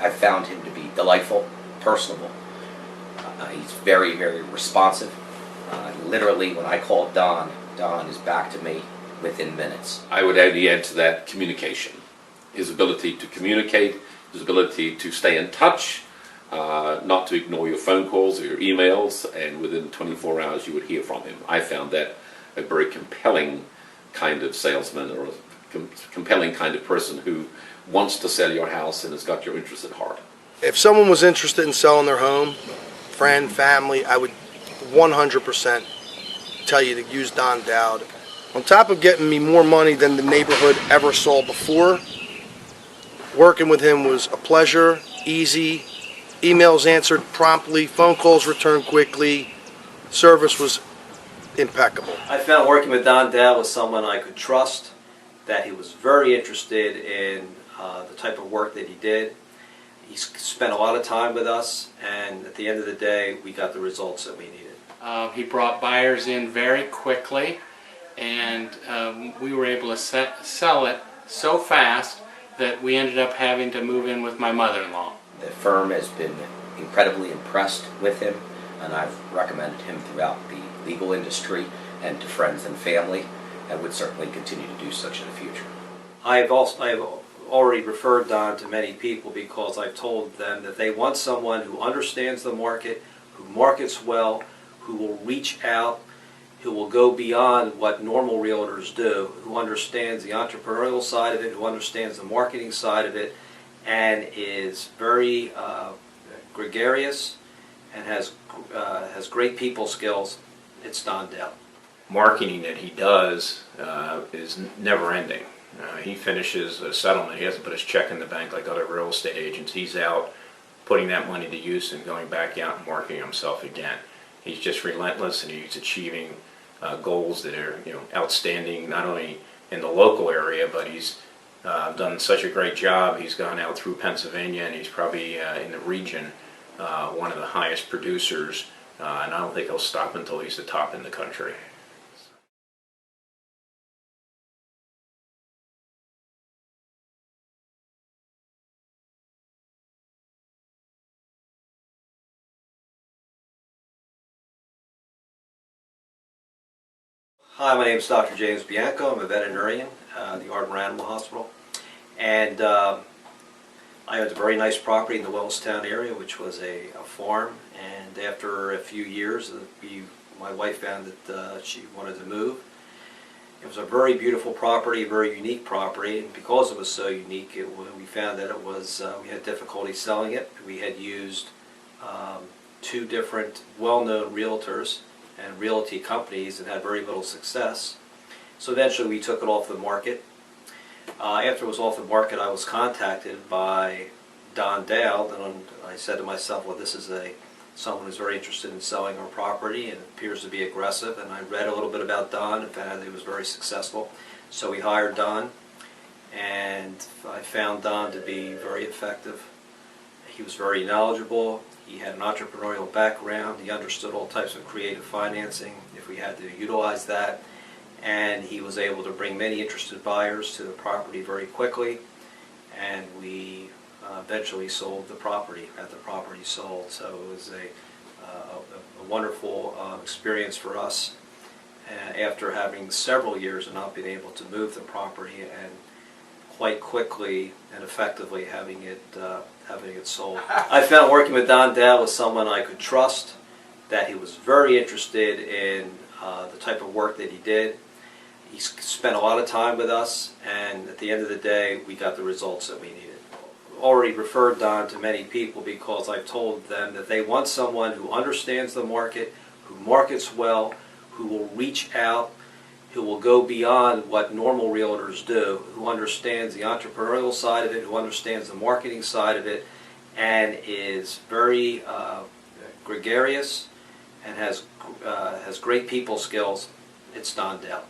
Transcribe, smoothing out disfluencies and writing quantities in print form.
I found him to be delightful, personable. He's very, very responsive. Literally, when I call Don, Don is back to me within minutes. I would add to that communication. His ability to communicate, his ability to stay in touch, not to ignore your phone calls or your emails, and within 24 hours you would hear from him. I found that a very compelling kind of salesman, or a compelling kind of person who wants to sell your house and has got your interest at heart. If someone was interested in selling their home, friend, family, I would 100% tell you to use Don Dowd. On top of getting me more money than the neighborhood ever saw before, working with him was a pleasure, easy, emails answered promptly, phone calls returned quickly, service was impeccable. I found working with Don Dowd was someone I could trust, that he was very interested in the type of work that he did. He spent a lot of time with us, and at the end of the day, we got the results that we needed. He brought buyers in very quickly, and we were able to sell it so fast that we ended up having to move in with my mother-in-law. The firm has been incredibly impressed with him, and I've recommended him throughout the legal industry and to friends and family, and would certainly continue to do such in the future. I have already referred Don to many people because I've told them that they want someone who understands the market, who markets well, who will reach out, who will go beyond what normal realtors do, who understands the entrepreneurial side of it, who understands the marketing side of it, and is very gregarious and has great people skills. It's Don Dowd. Marketing that he does is never ending. He finishes a settlement, he hasn't put his check in the bank like other real estate agents. He's out putting that money to use and going back out and marketing himself again. He's just relentless, and he's achieving goals that are, outstanding, not only in the local area, but he's done such a great job. He's gone out through Pennsylvania, and he's probably in the region one of the highest producers, and I don't think he'll stop until he's the top in the country. Hi, my name is Dr. James Bianco. I'm a veterinarian at the Ardmore Animal Hospital. And I owned a very nice property in the Wellestown area, which was a farm. And after a few years, my wife found that she wanted to move. It was a very beautiful property, a very unique property. And because it was so unique, we found that it was, we had difficulty selling it. We had used two different well-known realtors and realty companies and had very little success. So eventually we took it off the market. After it was off the market, I was contacted by Don Dowd, and I said to myself, well, this is someone who's very interested in selling our property and appears to be aggressive. And I read a little bit about Don and found out that he was very successful. So we hired Don, and I found Don to be very effective. He was very knowledgeable. He had an entrepreneurial background. He understood all types of creative financing, if we had to utilize that. And he was able to bring many interested buyers to the property very quickly. And we eventually sold the property, got the property sold. So it was a wonderful experience for us after having several years of not being able to move the property, and quite quickly and effectively having it sold. I found working with Don Dowd was someone I could trust, that he was very interested in the type of work that he did. He spent a lot of time with us, and at the end of the day, we got the results that we needed. Already referred Don to many people because I've told them that they want someone who understands the market, who markets well, who will reach out, who will go beyond what normal realtors do, who understands the entrepreneurial side of it, who understands the marketing side of it, and is very gregarious and has great people skills. It's Don Dowd.